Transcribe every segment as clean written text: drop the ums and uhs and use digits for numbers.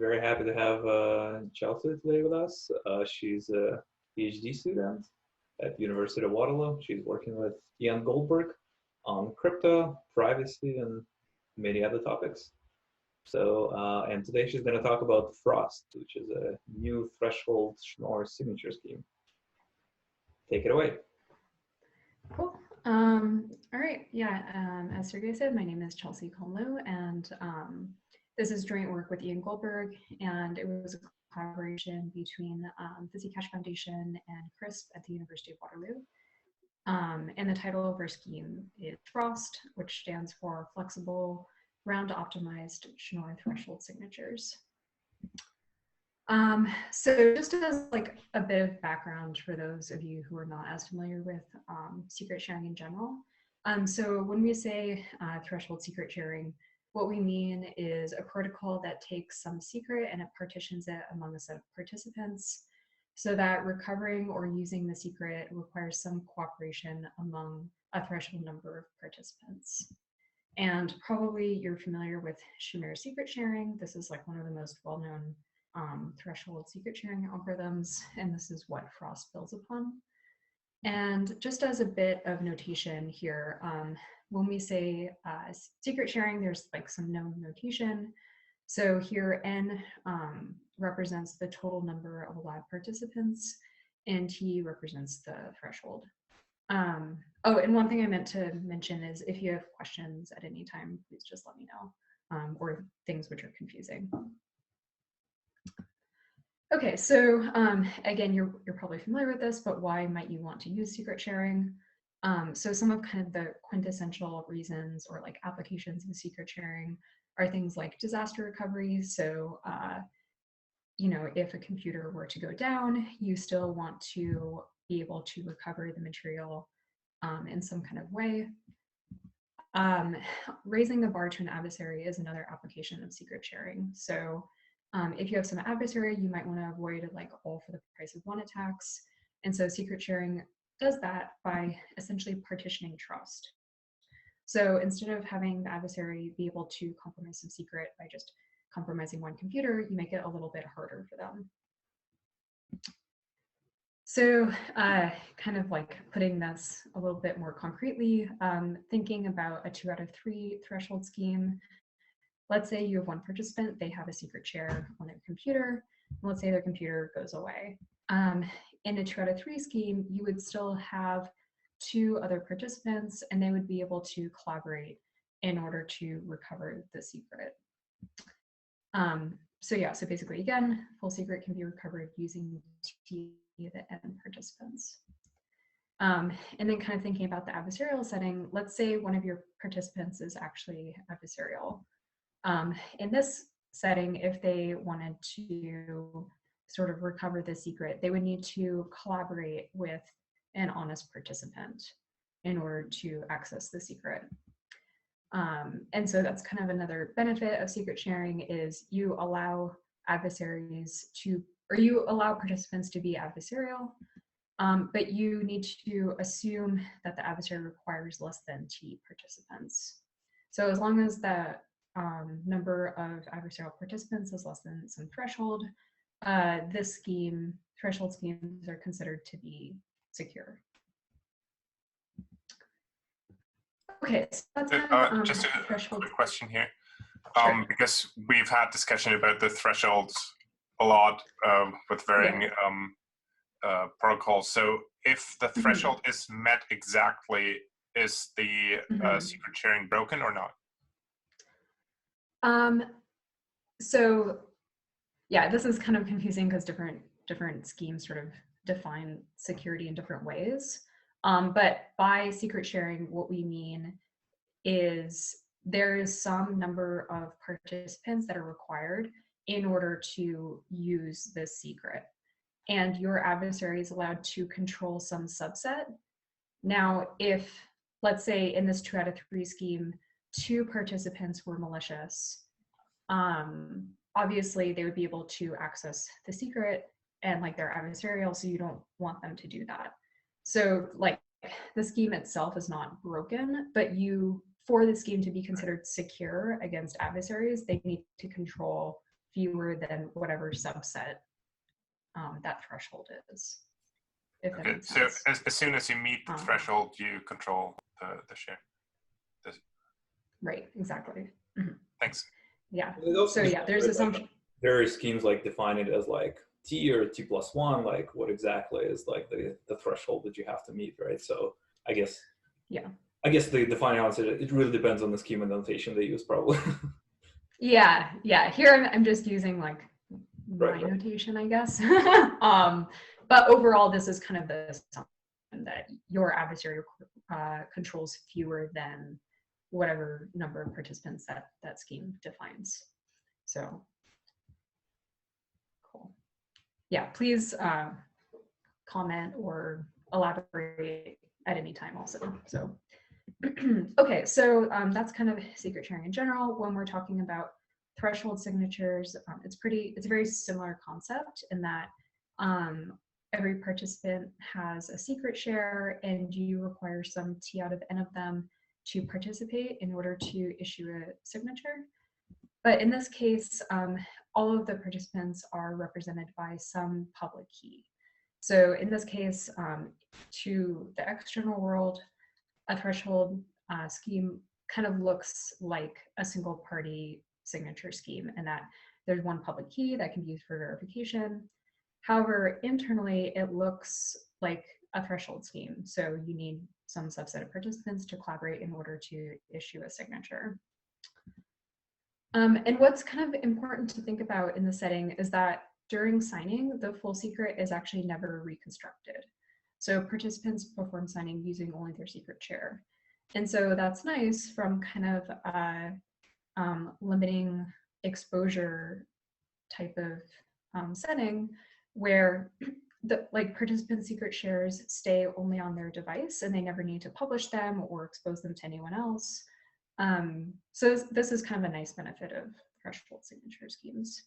very happy to have Chelsea today with us. She's a PhD student at University of Waterloo. She's working with Ian Goldberg on crypto, privacy, and many other topics. So, and today she's going to talk about Frost, which is a new threshold Schnorr signature scheme. Take it away. Cool. All right. Yeah. As Sergey said, my name is Chelsea Komlo, and this is joint work with Ian Goldberg, and it was a collaboration between the Zcash Foundation and CRISP at the University of Waterloo. And the title of our scheme is Frost, which stands for Flexible Round Optimized Schnorr Threshold Signatures. So just as like a bit of background for those of you who are not as familiar with secret sharing in general. So when we say threshold secret sharing, what we mean is a protocol that takes some secret and it partitions it among a set of participants so that recovering or using the secret requires some cooperation among a threshold number of participants. And probably you're familiar with Shamir secret sharing. This is like one of the most well-known threshold secret sharing algorithms, and this is what Frost builds upon. And just as a bit of notation here, when we say secret sharing, there's like some known notation. So here N represents the total number of allowed participants, and T represents the threshold. Oh, and one thing I meant to mention is if you have questions at any time, please just let me know, or things which are confusing. Okay, so again, you're probably familiar with this, but why might you want to use secret sharing? So some of kind of the quintessential reasons or like applications of secret sharing are things like disaster recovery. So, you know, if a computer were to go down, you still want to be able to recover the material in some kind of way. Raising the bar to an adversary is another application of secret sharing. So if you have some adversary, you might want to avoid like all for the price of one attacks. And so secret sharing does that by essentially partitioning trust. So instead of having the adversary be able to compromise some secret by just compromising one computer, you make it a little bit harder for them. So kind of like putting this a little bit more concretely, thinking about a 2 out of 3 threshold scheme. Let's say you have one participant, they have a secret share on their computer, and let's say their computer goes away. In a 2 out of 3 scheme, you would still have 2 other participants, and they would be able to collaborate in order to recover the secret. So yeah, so basically again, full secret can be recovered using T, the N participants. And then kind of thinking about the adversarial setting, let's say one of your participants is actually adversarial. In this setting, if they wanted to sort of recover the secret, they would need to collaborate with an honest participant in order to access the secret. And so that's kind of another benefit of secret sharing is you allow adversaries to, or you allow participants to be adversarial, but you need to assume that the adversary requires less than T participants. So as long as the number of adversarial participants is less than some threshold, this scheme, threshold schemes are considered to be secure. Okay, so that's just a quick question here, Sure. because we've had discussion about the thresholds a lot with varying protocols. So if the threshold is met exactly, is the secret sharing broken or not? So yeah, this is kind of confusing because different schemes sort of define security in different ways. But by secret sharing, what we mean is there is some number of participants that are required in order to use this secret. And your adversary is allowed to control some subset. Now, if, let's say in this 2 out of 3 scheme, 2 participants were malicious, obviously they would be able to access the secret and like they're adversarial, so you don't want them to do that. So like the scheme itself is not broken, but for the scheme to be considered secure against adversaries, they need to control fewer than whatever subset that threshold is. If that Okay, makes so sense. as soon as you meet the threshold, you control the share. Right, exactly. Mm-hmm. Thanks. Yeah, so yeah, there's assumption. Various schemes like define it as like t or t+1, like what exactly is like the threshold that you have to meet, right? So I guess the final answer, it really depends on the schema notation they use, probably. Yeah. Here I'm just using like my notation, I guess. But overall, this is kind of the assumption that your adversary controls fewer than whatever number of participants that scheme defines. So cool. Yeah, please comment or elaborate at any time also. So okay, so that's kind of secret sharing in general. When we're talking about threshold signatures, it's a very similar concept in that every participant has a secret share and you require some T out of N of them to participate in order to issue a signature. But in this case, all of the participants are represented by some public key. So in this case, to the external world, a threshold scheme kind of looks like a single party signature scheme in that there's one public key that can be used for verification. However, internally, it looks like a threshold scheme. So you need some subset of participants to collaborate in order to issue a signature. And what's kind of important to think about in the setting is that during signing, the full secret is actually never reconstructed. So participants perform signing using only their secret share. And so that's nice from kind of limiting exposure type of setting where the participant secret shares stay only on their device and they never need to publish them or expose them to anyone else. So this is kind of a nice benefit of threshold signature schemes.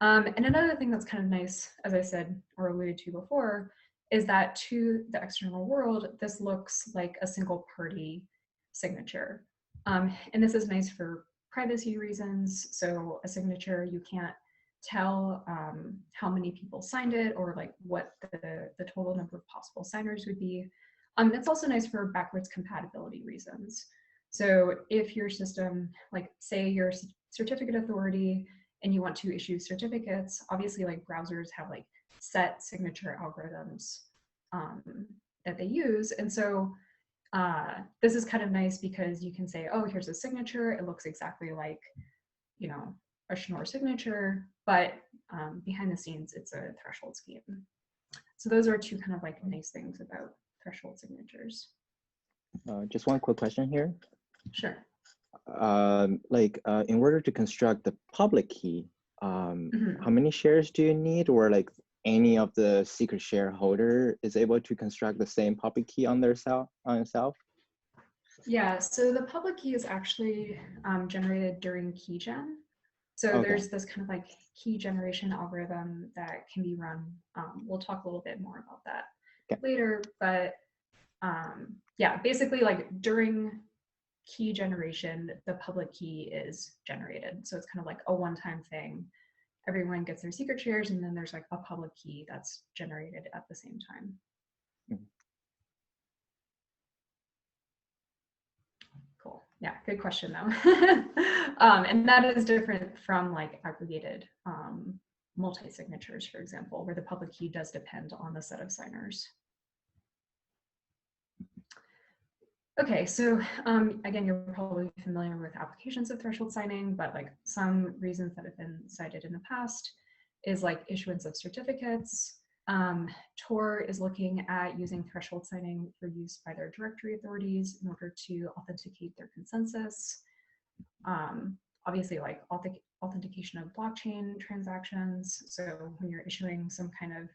And another thing that's kind of nice, as I said or alluded to before, is that to the external world, this looks like a single party signature. And this is nice for privacy reasons. So a signature, you can't tell how many people signed it or like what the total number of possible signers would be. It's also nice for backwards compatibility reasons. So if your system, like say you're a certificate authority and you want to issue certificates, obviously like browsers have like set signature algorithms that they use. And so this is kind of nice because you can say, oh, here's a signature. It looks exactly like, you know, a Schnorr signature, but behind the scenes, it's a threshold scheme. So those are two kind of like nice things about threshold signatures. Just one quick question here. Sure. In order to construct the public key, how many shares do you need, or like any of the secret shareholder is able to construct the same public key on itself? Yeah, so the public key is actually generated during Keygen. So there's this kind of like key generation algorithm that can be run. We'll talk a little bit more about that later, but yeah, basically like during key generation, the public key is generated. So it's kind of like a one-time thing. Everyone gets their secret shares and then there's like a public key that's generated at the same time. Cool. Yeah, good question though. And that is different from like aggregated multi-signatures, for example, where the public key does depend on the set of signers. Okay, so again, you're probably familiar with applications of threshold signing, but like some reasons that have been cited in the past is like issuance of certificates. Tor is looking at using threshold signing for use by their directory authorities in order to authenticate their consensus. Obviously, like authentication of blockchain transactions. So when you're issuing some kind of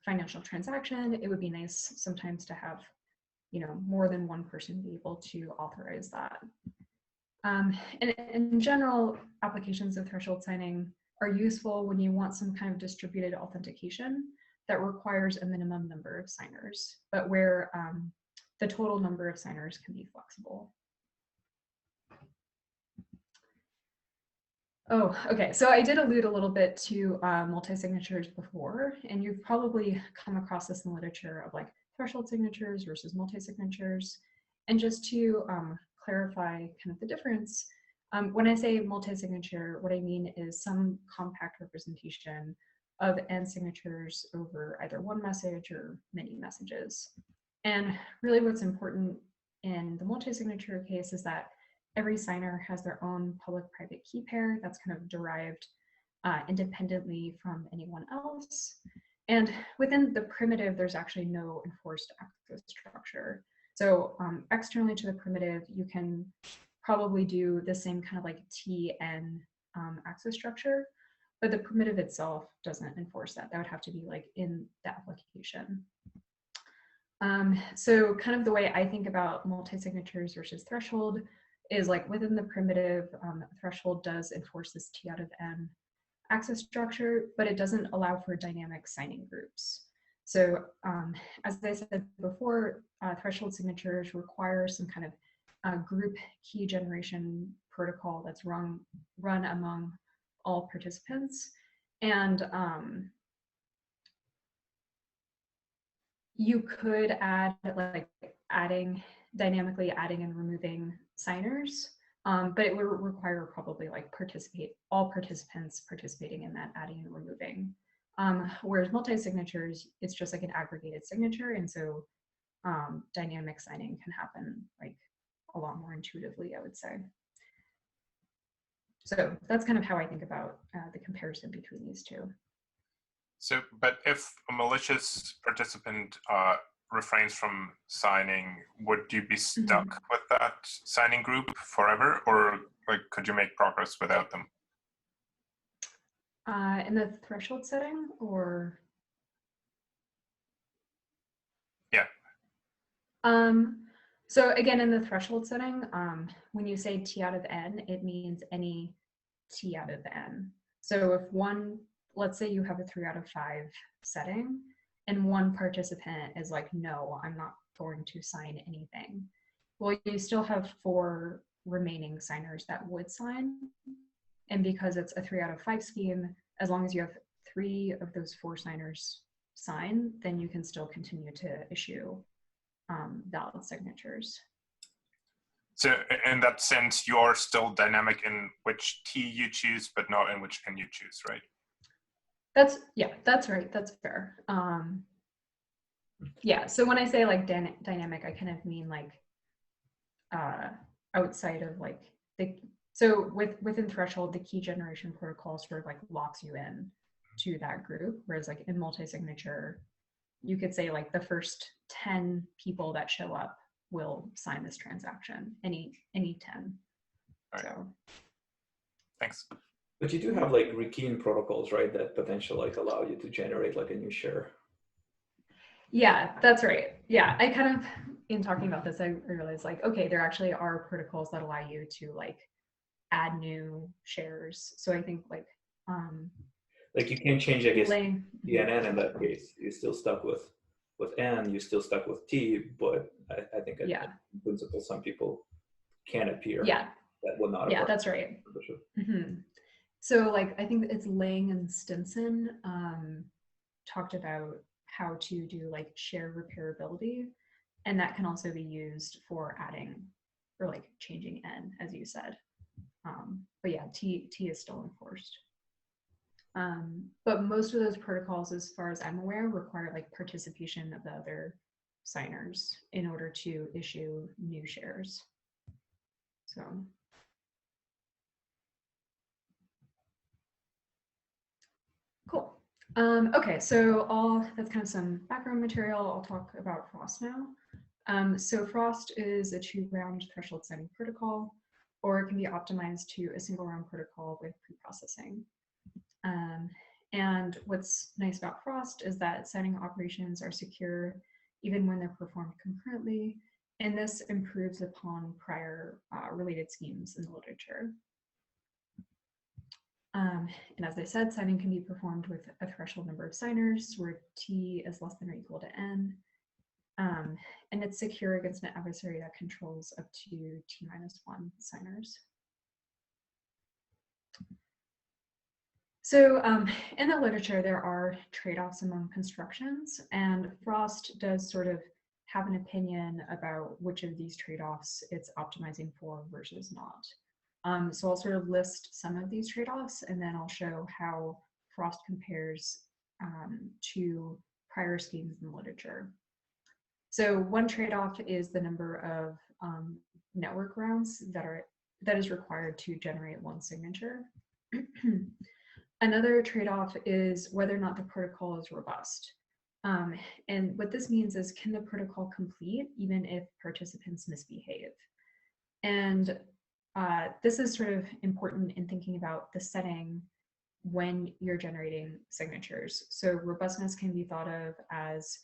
financial transaction, it would be nice sometimes to have, you know, more than one person be able to authorize that. And in general, applications of threshold signing are useful when you want some kind of distributed authentication that requires a minimum number of signers, but where the total number of signers can be flexible. Oh, okay. So I did allude a little bit to multi-signatures before, and you've probably come across this in the literature of like threshold signatures versus multi-signatures. And just to clarify kind of the difference, when I say multi-signature, what I mean is some compact representation of n signatures over either one message or many messages. And really what's important in the multi-signature case is that every signer has their own public-private key pair that's kind of derived independently from anyone else. And within the primitive, there's actually no enforced access structure. So externally to the primitive, you can probably do the same kind of like TN access structure, but the primitive itself doesn't enforce that. That would have to be like in the application. So kind of the way I think about multi-signatures versus threshold is like within the primitive, threshold does enforce this T out of N access structure, but it doesn't allow for dynamic signing groups. So as I said before, threshold signatures require some kind of group key generation protocol that's run among all participants. And you could add like dynamically adding and removing signers, but it would require probably like all participants participating in that adding and removing. Whereas multi-signatures, it's just like an aggregated signature, and so dynamic signing can happen like a lot more intuitively, I would say. So that's kind of how I think about the comparison between these two. So, but if a malicious participant refrains from signing, would you be stuck with that signing group forever, or like could you make progress without them? In the threshold setting, or? Yeah. So again, in the threshold setting, when you say T out of N, it means any T out of N. So if one, let's say you have a 3 out of 5 setting, and one participant is like, no, I'm not going to sign anything. Well, you still have 4 remaining signers that would sign. And because it's a 3 out of 5 scheme, as long as you have 3 of those 4 signers sign, then you can still continue to issue valid signatures. So in that sense, you're still dynamic in which T you choose, but not in which N you choose, right? That's right. That's fair. Yeah. So when I say like dynamic, I kind of mean like outside of like so within threshold, the key generation protocol sort of like locks you in to that group, whereas like in multi-signature, you could say like the first 10 people that show up will sign this transaction, any 10. Right. So thanks. But you do have like rekeying protocols, right, that potentially like allow you to generate like a new share. Yeah, that's right. Yeah, I kind of, in talking about this, I realized like, okay, there actually are protocols that allow you to like add new shares. So I think like you can't change, I guess, T and N in that case. You're still stuck with N, you're still stuck with T, but I think in principle, some people can appear. Yeah. That would not. Yeah, that's right. So like, I think it's Lang and Stinson talked about how to do like share repairability, and that can also be used for adding or like changing N, as you said. But yeah, T is still enforced. But most of those protocols, as far as I'm aware, require like participation of the other signers in order to issue new shares. So. Cool. Okay, so that's kind of some background material. I'll talk about Frost now. So Frost is a 2-round threshold signing protocol, or it can be optimized to a single round protocol with preprocessing. And what's nice about Frost is that signing operations are secure even when they're performed concurrently, and this improves upon prior related schemes in the literature. And as I said, signing can be performed with a threshold number of signers where T is less than or equal to N. And it's secure against an adversary that controls up to T-1 signers. So in the literature, there are trade-offs among constructions, and Frost does sort of have an opinion about which of these trade-offs it's optimizing for versus not. So I'll sort of list some of these trade-offs, and then I'll show how Frost compares to prior schemes in the literature. So one trade-off is the number of network rounds that is required to generate one signature. Another trade-off is whether or not the protocol is robust. And what this means is, can the protocol complete even if participants misbehave? And this is sort of important in thinking about the setting when you're generating signatures. So robustness can be thought of as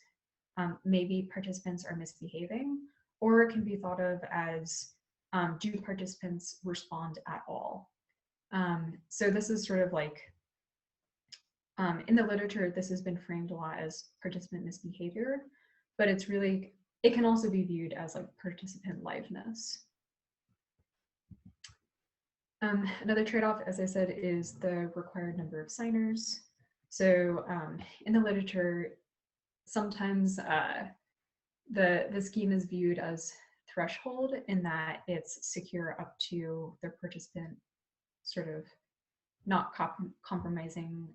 maybe participants are misbehaving, or it can be thought of as do participants respond at all? So this is sort of like, in the literature, this has been framed a lot as participant misbehavior, but it's really, it can also be viewed as like participant liveness. Another trade-off, as I said, is the required number of signers. So in the literature, sometimes the scheme is viewed as threshold in that it's secure up to the participant sort of not compromising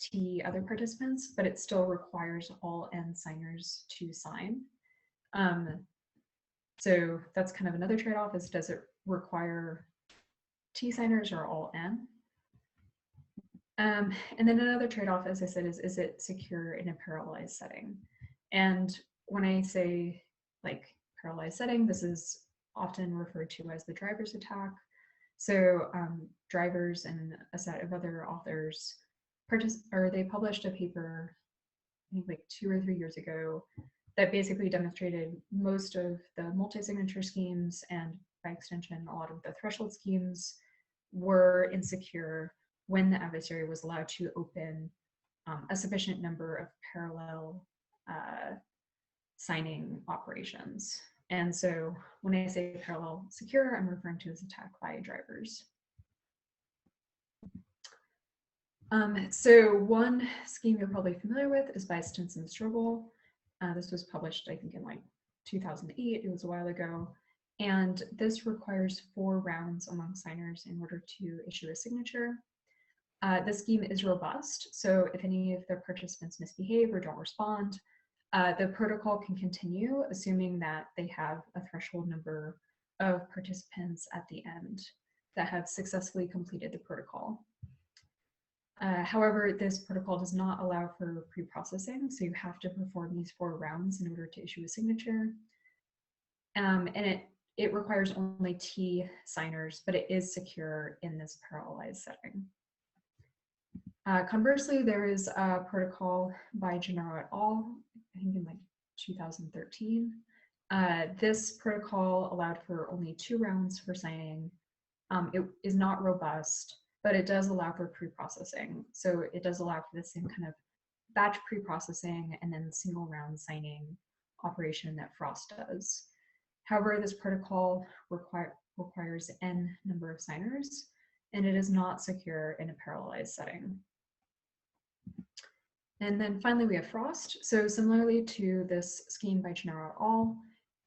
T other participants, but it still requires all N signers to sign. So that's kind of another trade-off, is does it require T signers or all N? And then another trade-off, as I said, is it secure in a parallelized setting? And when I say like parallelized setting, this is often referred to as the driver's attack. So drivers and a set of other authors they published a paper, I think like 2 or 3 years ago, that basically demonstrated most of the multi-signature schemes, and by extension, a lot of the threshold schemes, were insecure when the adversary was allowed to open a sufficient number of parallel signing operations. And so when I say parallel secure, I'm referring to this attack by drivers. So one scheme you're probably familiar with is by Stinson-Strobel. This was published, I think, in like 2008. It was a while ago. And this requires 4 rounds among signers in order to issue a signature. The scheme is robust. So if any of the participants misbehave or don't respond, the protocol can continue, assuming that they have a threshold number of participants at the end that have successfully completed the protocol. However, this protocol does not allow for pre-processing, so you have to perform these 4 rounds in order to issue a signature. And it requires only T signers, but it is secure in this parallelized setting. Conversely, there is a protocol by Gennaro et al., I think in like 2013. This protocol allowed for only 2 rounds for signing. It is not robust, but it does allow for pre-processing. So it does allow for the same kind of batch pre-processing and then single round signing operation that Frost does. However, this protocol requires N number of signers, and it is not secure in a parallelized setting. And then finally, we have Frost. So similarly to this scheme by Gennaro et al.,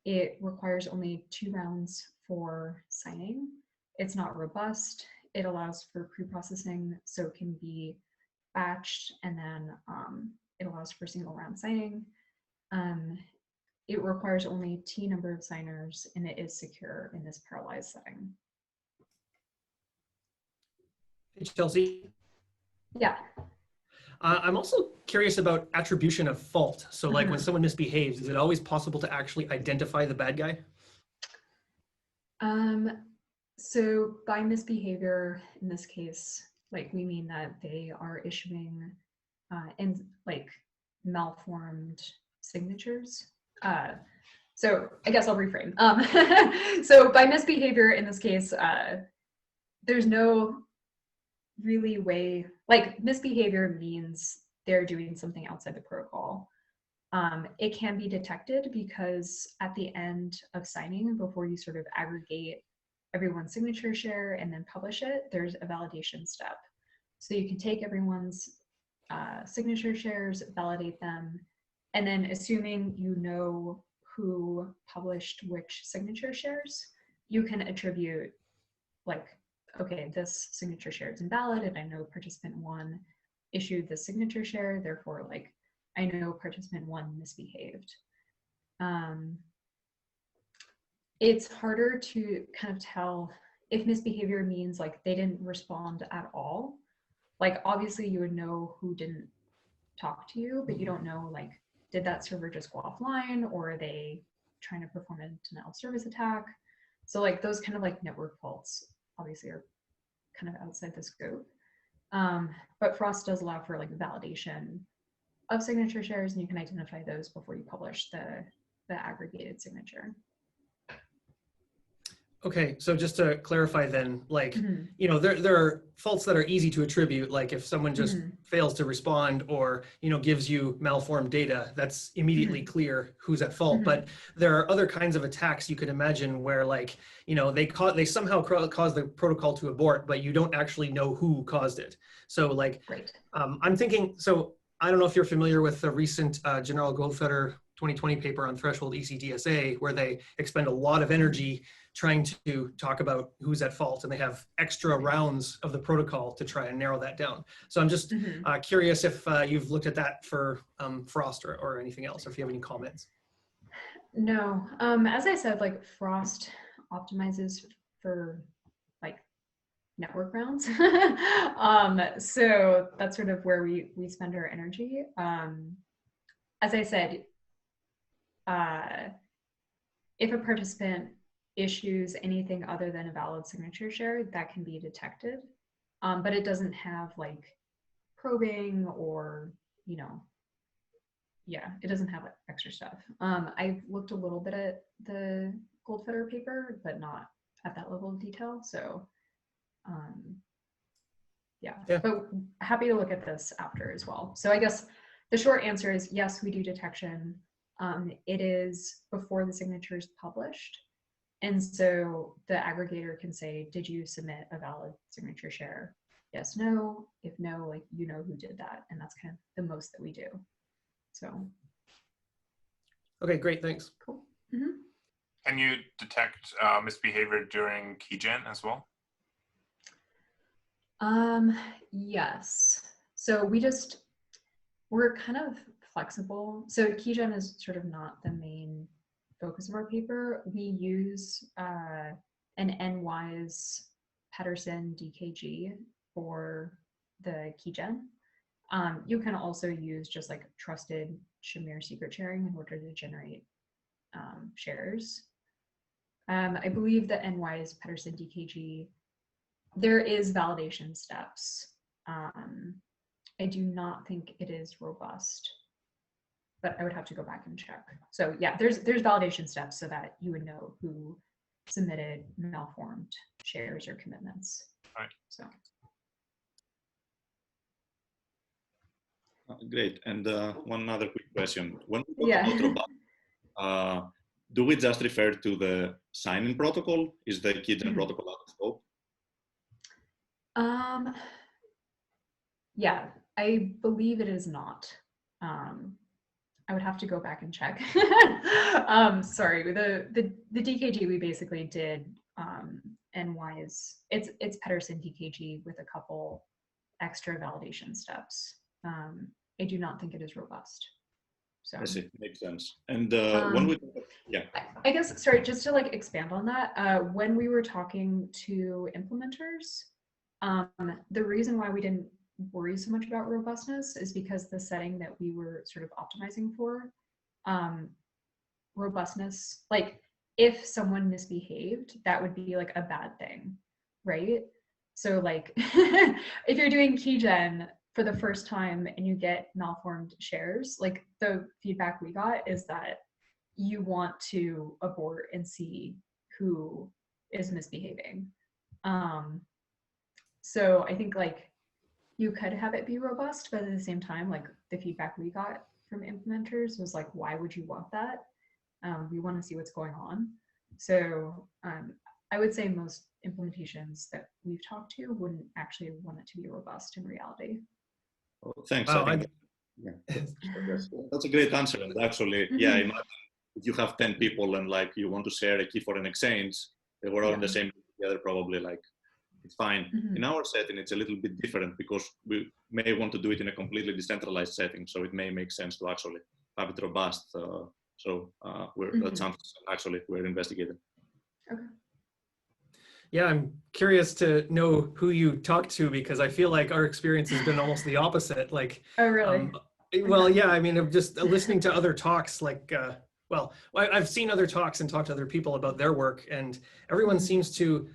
it requires only 2 rounds for signing. It's not robust. It allows for pre-processing, so it can be batched, and then it allows for single round signing. It requires only T number of signers, and it is secure in this parallelized setting. Hey, Chelsea. Yeah. I'm also curious about attribution of fault. So like when someone misbehaves, is it always possible to actually identify the bad guy? So by misbehavior, in this case, like we mean that they are issuing in like malformed signatures. So I guess I'll reframe. So by misbehavior in this case, there's no really way, like misbehavior means they're doing something outside the protocol. It can be detected because at the end of signing, before you sort of aggregate everyone's signature share and then publish it, there's a validation step. So you can take everyone's signature shares, validate them, and then assuming you know who published which signature shares, you can attribute like, okay, this signature share is invalid and I know participant 1 issued the signature share, therefore like I know participant 1 misbehaved. It's harder to kind of tell if misbehavior means like they didn't respond at all. Like obviously you would know who didn't talk to you, but you don't know like, did that server just go offline or are they trying to perform a denial of service attack? So like those kind of like network faults obviously are kind of outside the scope. But Frost does allow for like validation of signature shares, and you can identify those before you publish the aggregated signature. Okay, so just to clarify then, like, you know, there are faults that are easy to attribute, like if someone just fails to respond or, you know, gives you malformed data, that's immediately clear who's at fault. But there are other kinds of attacks you could imagine where like, you know, they somehow cause the protocol to abort, but you don't actually know who caused it. So like, I'm thinking, so I don't know if you're familiar with the recent General Goldfeder 2020 paper on threshold ECDSA, where they expend a lot of energy trying to talk about who's at fault, and they have extra rounds of the protocol to try and narrow that down. So I'm just curious if you've looked at that for Frost or anything else, or if you have any comments. No, as I said, like Frost optimizes for like network rounds. So that's sort of where we spend our energy. As I said, if a participant issues anything other than a valid signature share, that can be detected, but it doesn't have like probing or, you know, yeah, it doesn't have like, extra stuff. I've looked a little bit at the Goldfeder paper, but not at that level of detail. So yeah, but happy to look at this after as well. So I guess the short answer is yes, we do detection. It is before the signature is published. And so the aggregator can say, did you submit a valid signature share? Yes, no. If no, like, you know who did that. And that's kind of the most that we do. So. Okay, great, thanks. Cool. Can you detect misbehavior during Keygen as well? Yes. So we're kind of flexible. So Keygen is sort of not the main focus of our paper. We use an NWise Pedersen DKG for the Keygen. You can also use just like trusted Shamir secret sharing in order to generate shares. I believe the NWise Pedersen DKG, there is validation steps. I do not think it is robust, but I would have to go back and check. So yeah, there's validation steps so that you would know who submitted malformed shares or commitments. Right. So. Great. And one other quick question. When we talk about robust, do we just refer to the sign-in protocol? Is the Keygen protocol out of scope? Yeah, I believe it is not. I would have to go back and check. Sorry, the DKG we basically did NWise. It's Pedersen DKG with a couple extra validation steps. I do not think it is robust. So I see, makes sense. And when we, I guess, sorry, just to like expand on that, when we were talking to implementers, the reason why we didn't worry so much about robustness is because the setting that we were sort of optimizing for, robustness, like if someone misbehaved, that would be like a bad thing, right? So like if you're doing Keygen for the first time and you get malformed shares, like the feedback we got is that you want to abort and see who is misbehaving. So I think like you could have it be robust, but at the same time, like the feedback we got from implementers was like, why would you want that? We want to see what's going on. So I would say most implementations that we've talked to wouldn't actually want it to be robust in reality. Oh, thanks. Wow, I think that's a great answer. And actually, yeah, imagine if you have 10 people and like you want to share a key for an exchange, they were all in the same together, probably like it's fine. In our setting, it's a little bit different because we may want to do it in a completely decentralized setting. So it may make sense to actually have it robust. That's something actually we're investigating. Okay. Yeah, I'm curious to know who you talked to because I feel like our experience has been almost the opposite. Like, oh, really? Well, yeah, I mean, I'm just listening to other talks, like, well, I've seen other talks and talked to other people about their work, and everyone seems to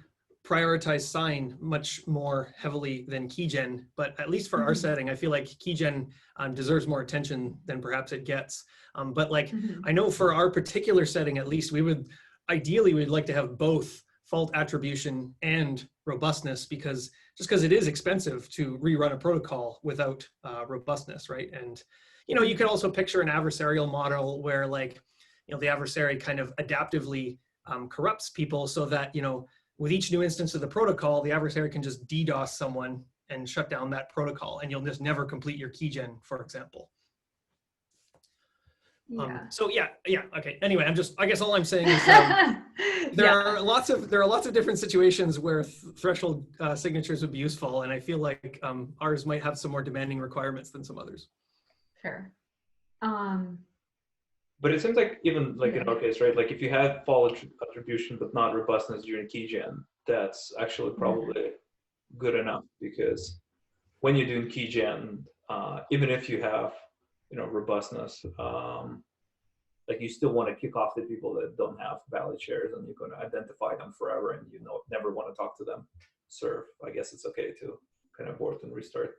prioritize sign much more heavily than Keygen, but at least for our setting, I feel like Keygen deserves more attention than perhaps it gets. But like, I know for our particular setting, at least, ideally, we'd like to have both fault attribution and robustness just because it is expensive to rerun a protocol without robustness, right? And, you can also picture an adversarial model where like, the adversary kind of adaptively corrupts people so that, with each new instance of the protocol, the adversary can just DDoS someone and shut down that protocol and you'll just never complete your keygen, for example. So yeah, okay. Anyway, I guess all I'm saying is there are lots of different situations where threshold signatures would be useful, and I feel like ours might have some more demanding requirements than some others. Fair. But it seems like even like in our case, right? Like if you had fault attribution but not robustness during Keygen, that's actually probably good enough, because when you're doing Keygen, even if you have robustness, like you still want to kick off the people that don't have valid shares, and you're going to identify them forever, and never want to talk to them. I guess it's okay to kind of abort and restart.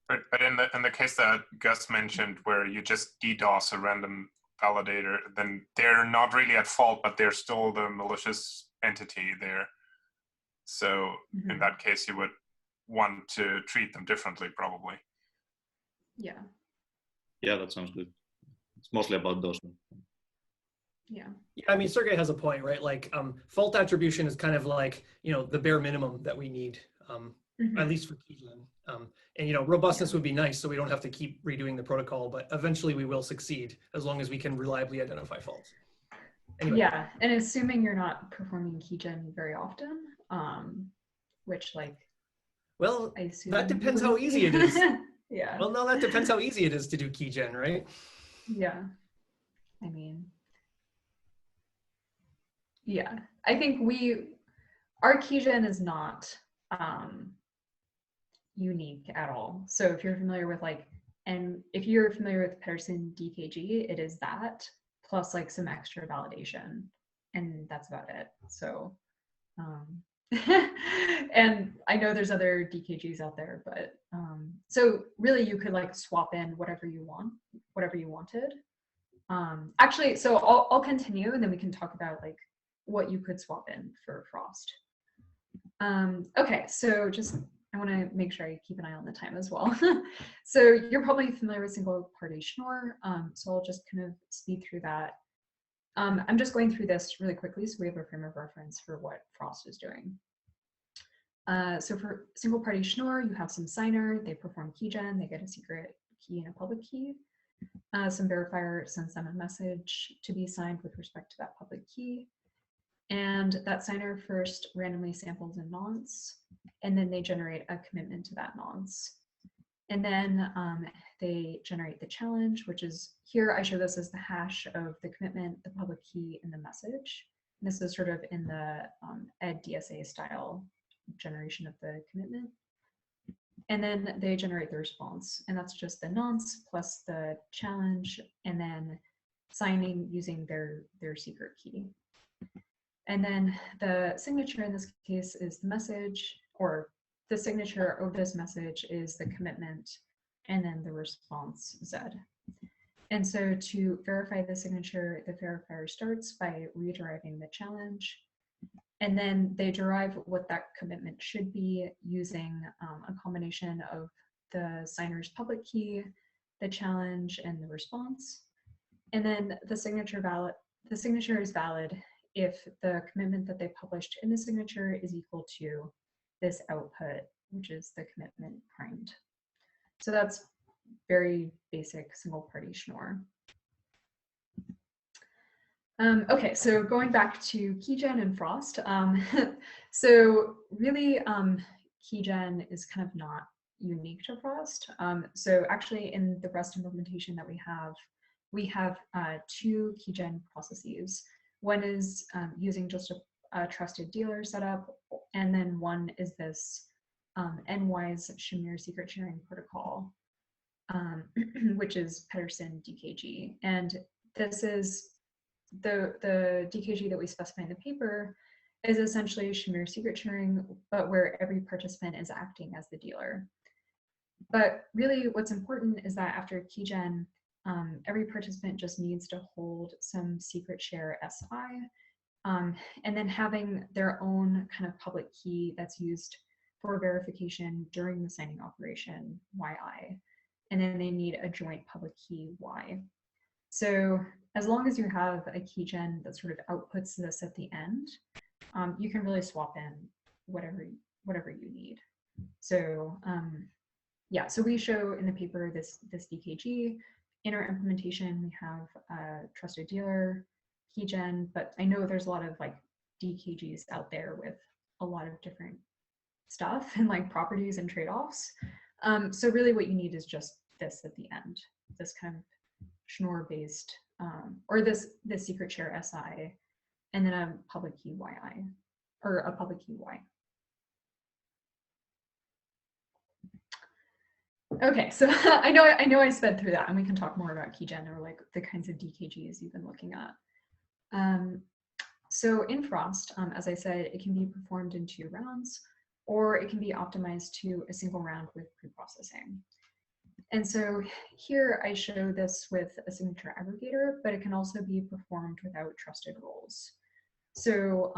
But in the case that Gus mentioned, where you just DDoS a random validator, then they're not really at fault, but they're still the malicious entity there. So in that case, you would want to treat them differently, probably. Yeah. Yeah, that sounds good. It's mostly about those. Yeah. I mean, Sergey has a point, right? Like fault attribution is kind of like, the bare minimum that we need, at least for Keygen. And, robustness would be nice so we don't have to keep redoing the protocol, but eventually we will succeed as long as we can reliably identify faults. Anyway. Yeah, and assuming you're not performing Keygen very often, which like, well, I assume that depends how easy it is. Yeah. Well, no, that depends how easy it is to do Keygen, right? Yeah. I mean, yeah, I think our Keygen is not unique at all. So if you're familiar with if you're familiar with Pedersen DKG, it is that plus like some extra validation, and that's about it. So, and I know there's other DKGs out there, but so really you could like swap in whatever you wanted. Actually, so I'll continue, and then we can talk about like what you could swap in for Frost. Okay, so I want to make sure I keep an eye on the time as well. So you're probably familiar with Singleparty Schnorr, so I'll just kind of speed through that. I'm just going through this really quickly so we have a frame of reference for what Frost is doing. So for Singleparty Schnorr, you have some signer, they perform Keygen, they get a secret key and a public key. Some verifier sends them a message to be signed with respect to that public key. And that signer first randomly samples a nonce, and then they generate a commitment to that nonce. And then they generate the challenge, which is here I show this as the hash of the commitment, the public key, and the message. And this is sort of in the EdDSA style generation of the commitment. And then they generate the response, and that's just the nonce plus the challenge, and then signing using their secret key. And then the signature in this case is the message, or the signature of this message is the commitment, and then the response Z. And so to verify the signature, the verifier starts by rederiving the challenge, and then they derive what that commitment should be using a combination of the signer's public key, the challenge, and the response. And then the signature is valid if the commitment that they published in the signature is equal to this output, which is the commitment primed. So that's very basic single party Schnorr. Okay, so going back to Keygen and Frost. So really, Keygen is kind of not unique to Frost. So actually in the Rust implementation that we have 2 Keygen processes. One is using just a trusted dealer setup, and then one is this NWise Shamir secret sharing protocol, which is Pedersen DKG. And this is the DKG that we specify in the paper is essentially Shamir secret sharing, but where every participant is acting as the dealer. But really what's important is that after Keygen, every participant just needs to hold some secret share SI, and then having their own kind of public key that's used for verification during the signing operation, YI. And then they need a joint public key Y. So as long as you have a Keygen that sort of outputs this at the end, you can really swap in whatever you need. So yeah, so we show in the paper this DKG. In our implementation, we have a trusted dealer, Keygen, but I know there's a lot of like DKGs out there with a lot of different stuff and like properties and trade-offs. So really what you need is just this at the end, this kind of Schnorr-based, or this secret share SI, and then a public key YI, or a public key Y. Okay, so I know I sped through that, and we can talk more about Keygen or like the kinds of DKGs you've been looking at. So in Frost, as I said, it can be performed in 2 rounds, or it can be optimized to a single round with preprocessing. And so here I show this with a signature aggregator, but it can also be performed without trusted roles. So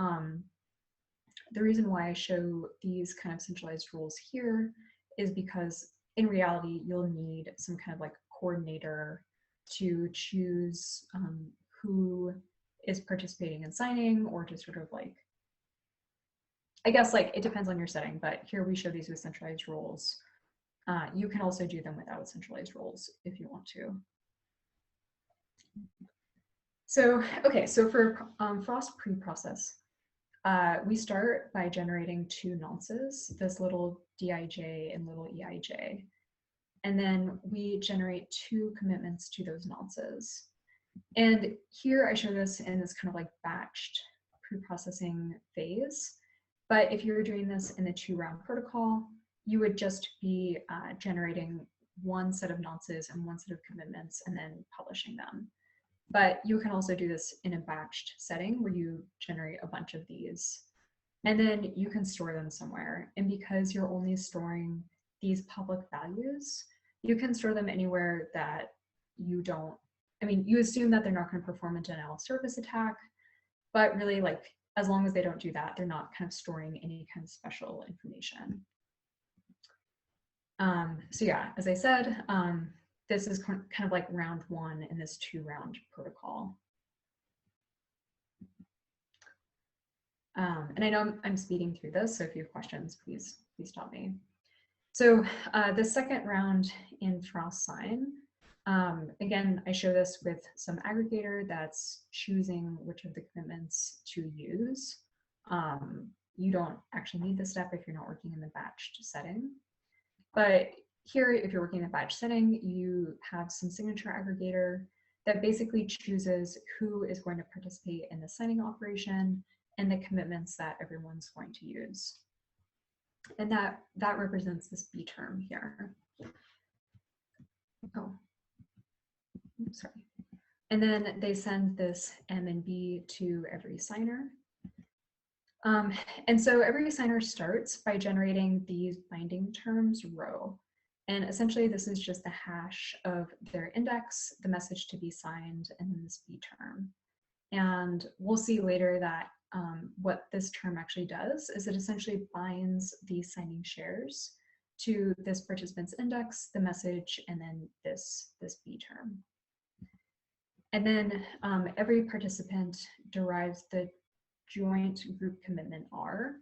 the reason why I show these kind of centralized roles here is because in reality, you'll need some kind of like coordinator to choose who is participating in signing, or to sort of like, I guess like it depends on your setting, but here we show these with centralized roles. You can also do them without centralized roles if you want to. So, okay, so for Frost preprocess, we start by generating 2 nonces, this little Dij and little Eij. And then we generate 2 commitments to those nonces. And here I show this in this kind of like batched preprocessing phase. But if you were doing this in the 2-round protocol, you would just be generating 1 set of nonces and 1 set of commitments and then publishing them. But you can also do this in a batched setting where you generate a bunch of these, and then you can store them somewhere. And because you're only storing these public values, you can store them anywhere that you don't, I mean, you assume that they're not going to perform a denial of service attack, but really like, as long as they don't do that, they're not kind of storing any kind of special information. So yeah, as I said, this is kind of like round 1 in this 2-round protocol. And I know I'm speeding through this, so if you have questions, please stop me. So the second round in Frost sign, again, I show this with some aggregator that's choosing which of the commitments to use. You don't actually need this step if you're not working in the batched setting. But here, if you're working in a batch setting, you have some signature aggregator that basically chooses who is going to participate in the signing operation and the commitments that everyone's going to use. And that represents this B term here. Oh, oops, sorry. And then they send this M and B to every signer. And so every signer starts by generating these binding terms row. And essentially this is just the hash of their index, the message to be signed, and then this B term. And we'll see later that what this term actually does is it essentially binds these signing shares to this participant's index, the message, and then this B term. And then every participant derives the joint group commitment R.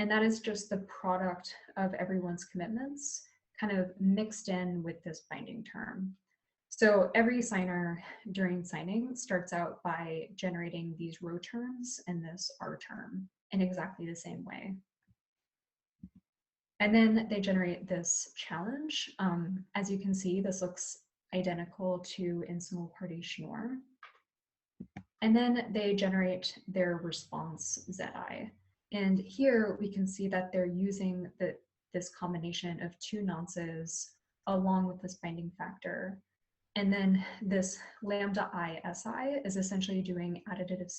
And that is just the product of everyone's commitments kind of mixed in with this binding term. So every signer during signing starts out by generating these row terms and this R term in exactly the same way. And then they generate this challenge. As you can see, this looks identical to in Singleparty Schnorr. And then they generate their response Zi. And here we can see that they're using this combination of two nonces along with this binding factor. And then this lambda I SI is essentially doing additive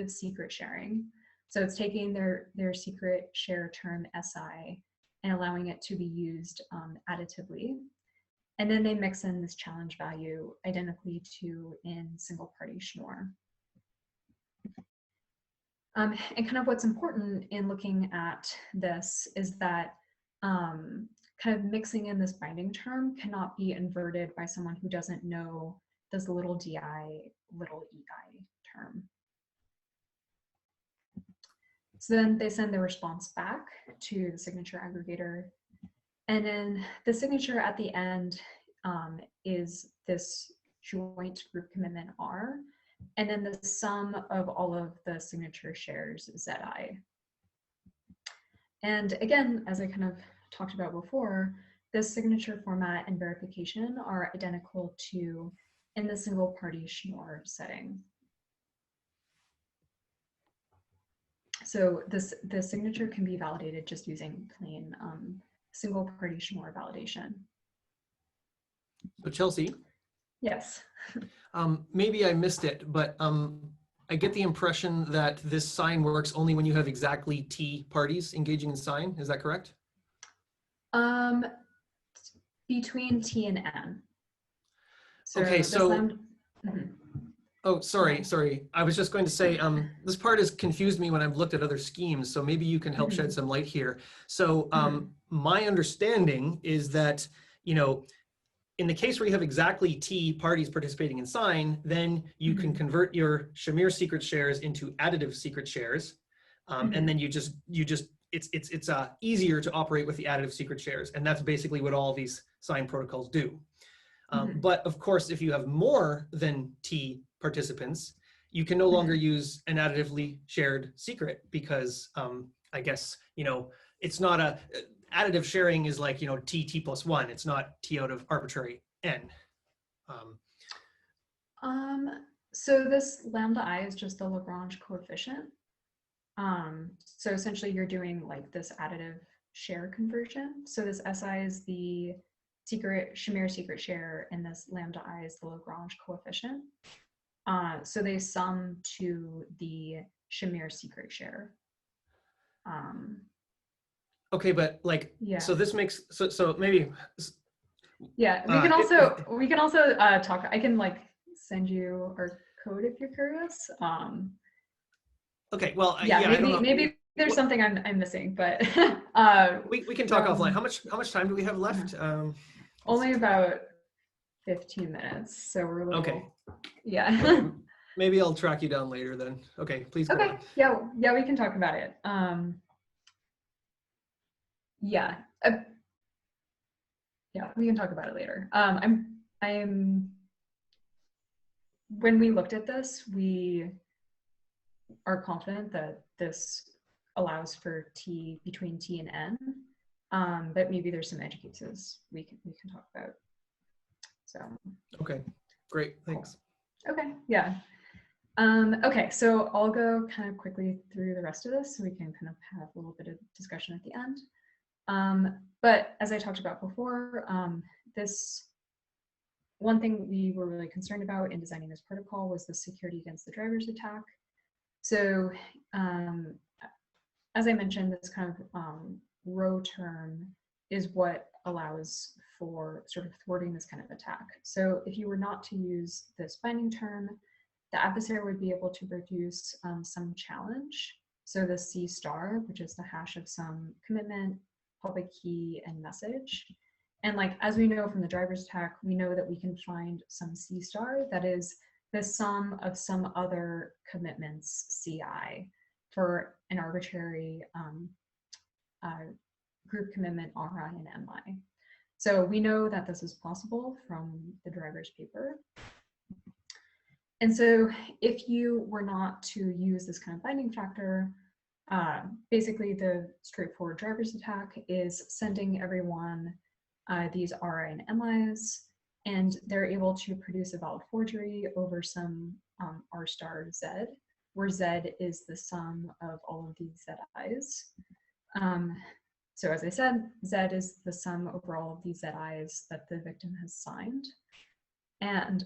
secret sharing. So it's taking their secret share term SI and allowing it to be used additively. And then they mix in this challenge value identically to in Singleparty Schnorr. And kind of what's important in looking at this is that kind of mixing in this binding term cannot be inverted by someone who doesn't know this little di, little ei term. So then they send the response back to the signature aggregator. And then the signature at the end is this joint group commitment R, and then the sum of all of the signature shares Zi. And again, as I kind of talked about before, this signature format and verification are identical to in the Singleparty Schnorr setting. So the signature can be validated just using plain Singleparty Schnorr validation. So Chelsea? Yes. Maybe I missed it, but I get the impression that this sign works only when you have exactly T parties engaging in sign. Is that correct? Between T and N. So okay, so Mhm. Oh, sorry. I was just going to say, this part has confused me when I've looked at other schemes, so maybe you can help shed some light here. So my understanding is that, you know, in the case where you have exactly T parties participating in sign, then you can convert your Shamir secret shares into additive secret shares. And then it's easier to operate with the additive secret shares. And that's basically what all these sign protocols do. But of course, if you have more than T participants, you can no longer use an additively shared secret because I guess, you know, it's not a, additive sharing is like, you know, T plus one, it's not T out of arbitrary N. So this lambda I is just the Lagrange coefficient. So essentially you're doing like this additive share conversion. So this SI is the Shamir secret share, and this lambda I is the Lagrange coefficient. So they sum to the Shamir secret share. Okay, but like, yeah. So this makes, so maybe. Yeah, we can also talk, I can like send you our code if you're curious. Okay, well, yeah, I don't know. Maybe there's something I'm missing, but we can talk offline. How much time do we have left? Only about 15 minutes, so we're a little, okay. Yeah. Okay. Maybe I'll track you down later then. Okay, please go on. Yeah, we can talk about it. Yeah, we can talk about it later. When we looked at this, we are confident that this allows for T between T and N, but maybe there's some edge cases we can talk about. So. Okay, great, thanks. Cool. Okay, yeah. Okay, so I'll go kind of quickly through the rest of this so we can kind of have a little bit of discussion at the end. But as I talked about before, this one thing we were really concerned about in designing this protocol was the security against the driver's attack. So as I mentioned, this kind of row term is what allows for sort of thwarting this kind of attack. So if you were not to use this binding term, the adversary would be able to produce some challenge. So the C star, which is the hash of some commitment, public key, and message. And like, as we know from the driver's attack, we know that we can find some C star that is the sum of some other commitments CI. for an arbitrary group commitment RI and MI. So we know that this is possible from the driver's paper. And so if you were not to use this kind of binding factor, basically the straightforward driver's attack is sending everyone these RI and MIs, and they're able to produce a valid forgery over some R star Z, where Z is the sum of all of these ZIs. So as I said, Z is the sum over all of these ZIs that the victim has signed. And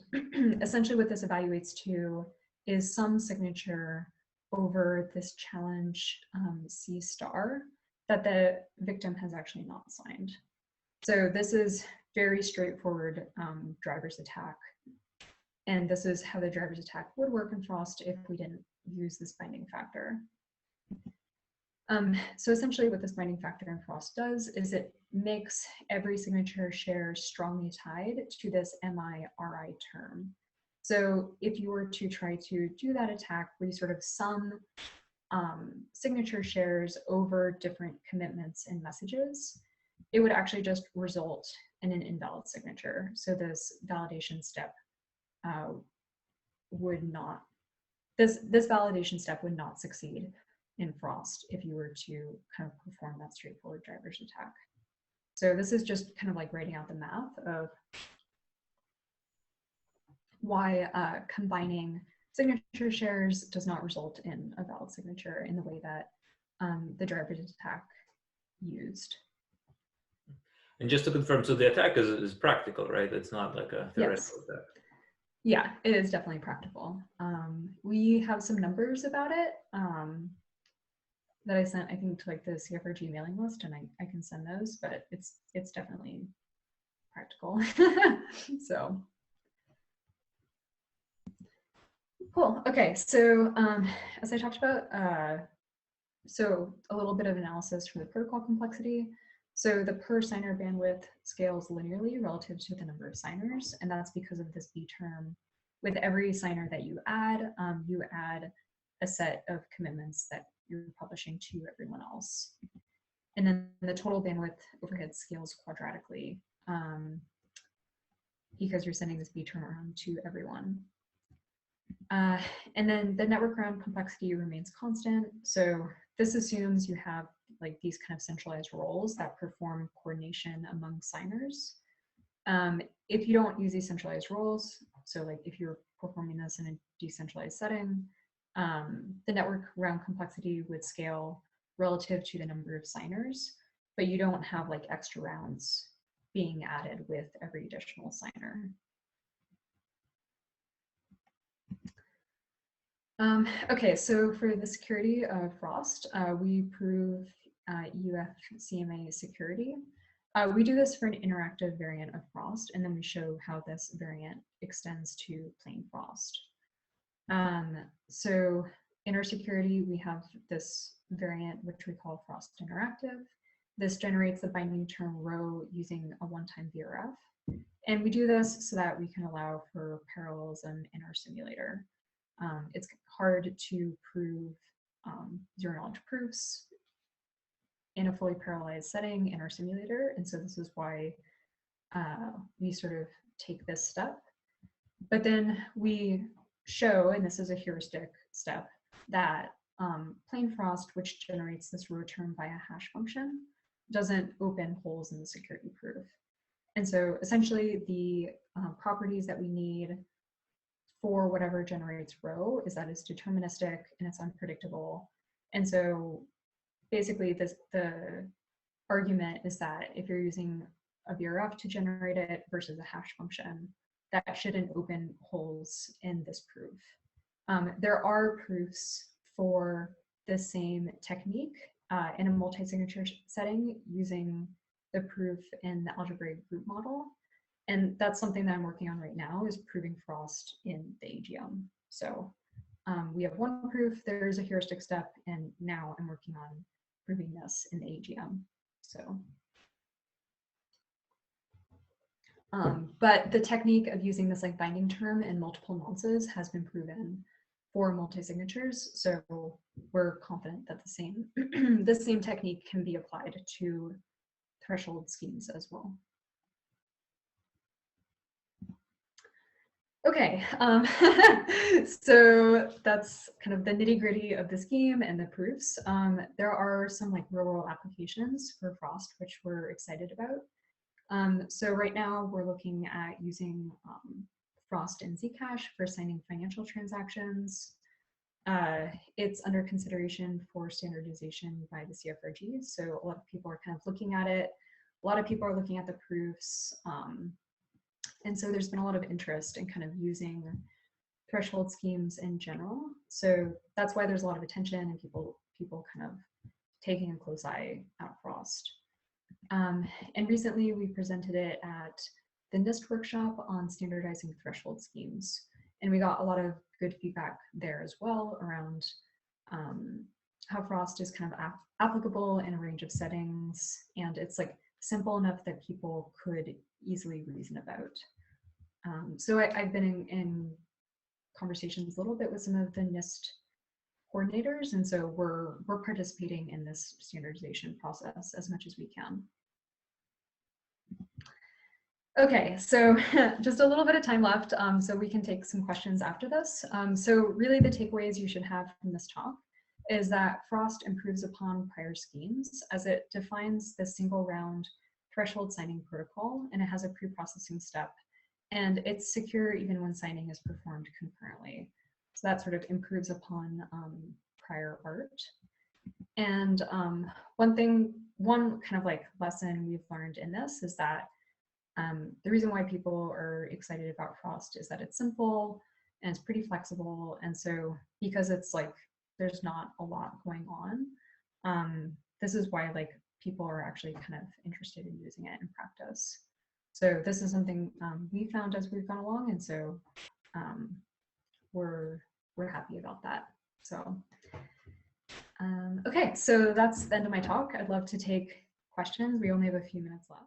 essentially what this evaluates to is some signature over this challenge C star that the victim has actually not signed. So this is very straightforward driver's attack. And this is how the driver's attack would work in Frost if we didn't use this binding factor. So essentially what this binding factor in Frost does is it makes every signature share strongly tied to this MI-RI term. So if you were to try to do that attack where you sort of sum signature shares over different commitments and messages, it would actually just result in an invalid signature. So this validation step would not, this validation step would not succeed in Frost if you were to kind of perform that straightforward driver's attack. So this is just kind of like writing out the math of why combining signature shares does not result in a valid signature in the way that the driver's attack used. And just to confirm, so the attack is practical, right? It's not like a theoretical attack. Yeah, it is definitely practical. We have some numbers about it that I sent, I think, to like the CFRG mailing list, and I can send those, but it's definitely practical. So cool. Okay, so as I talked about, so a little bit of analysis for the protocol complexity. So the per signer bandwidth scales linearly relative to the number of signers, and that's because of this B term. With every signer that you add a set of commitments that you're publishing to everyone else. And then the total bandwidth overhead scales quadratically because you're sending this B term around to everyone. And then the network round complexity remains constant. So this assumes you have like these kind of centralized roles that perform coordination among signers. If you don't use these centralized roles, so like if you're performing this in a decentralized setting, the network round complexity would scale relative to the number of signers, but you don't have like extra rounds being added with every additional signer. Okay, so for the security of Frost, we prove UFCMA security. We do this for an interactive variant of Frost, and then we show how this variant extends to plain Frost. So in our security, we have this variant, which we call Frost Interactive. This generates the binding term row using a one-time VRF. And we do this so that we can allow for parallelism in our simulator. It's hard to prove zero-knowledge proofs in a fully parallelized setting in our simulator, and so this is why we sort of take this step. But then we show, and this is a heuristic step, that plain Frost, which generates this row term via hash function, doesn't open holes in the security proof. And so essentially the properties that we need for whatever generates row is that it's deterministic and it's unpredictable. And so basically the argument is that if you're using a VRF to generate it versus a hash function, that shouldn't open holes in this proof. There are proofs for the same technique in a multi-signature setting using the proof in the algebraic group model. And that's something that I'm working on right now, is proving Frost in the AGM. So we have one proof, there's a heuristic step, and now I'm working on proving this in the AGM. So, but the technique of using this like binding term in multiple nonces has been proven for multi-signatures. So we're confident that the same, the same technique can be applied to threshold schemes as well. Okay, so that's kind of the nitty-gritty of the scheme and the proofs. There are some like real-world applications for Frost, which we're excited about. So right now we're looking at using Frost and Zcash for signing financial transactions. It's under consideration for standardization by the CFRG. So a lot of people are kind of looking at it. A lot of people are looking at the proofs. And so there's been a lot of interest in kind of using threshold schemes in general. So that's why there's a lot of attention and people kind of taking a close eye at Frost. And recently we presented it at the NIST workshop on standardizing threshold schemes. And we got a lot of good feedback there as well around how Frost is kind of applicable in a range of settings. And it's like simple enough that people could easily reason about. So I've been in conversations a little bit with some of the NIST coordinators, and so we're participating in this standardization process as much as we can. Okay, so just a little bit of time left, so we can take some questions after this. So really the takeaways you should have from this talk is that Frost improves upon prior schemes as it defines the single round threshold signing protocol, and it has a pre-processing step, and it's secure even when signing is performed concurrently. So that sort of improves upon prior art. And one kind of like lesson we've learned in this is that the reason why people are excited about Frost is that it's simple and it's pretty flexible. And so because it's like, there's not a lot going on, this is why like people are actually kind of interested in using it in practice. So this is something we found as we've gone along, and so we're happy about that. So okay, so that's the end of my talk. I'd love to take questions. We only have a few minutes left.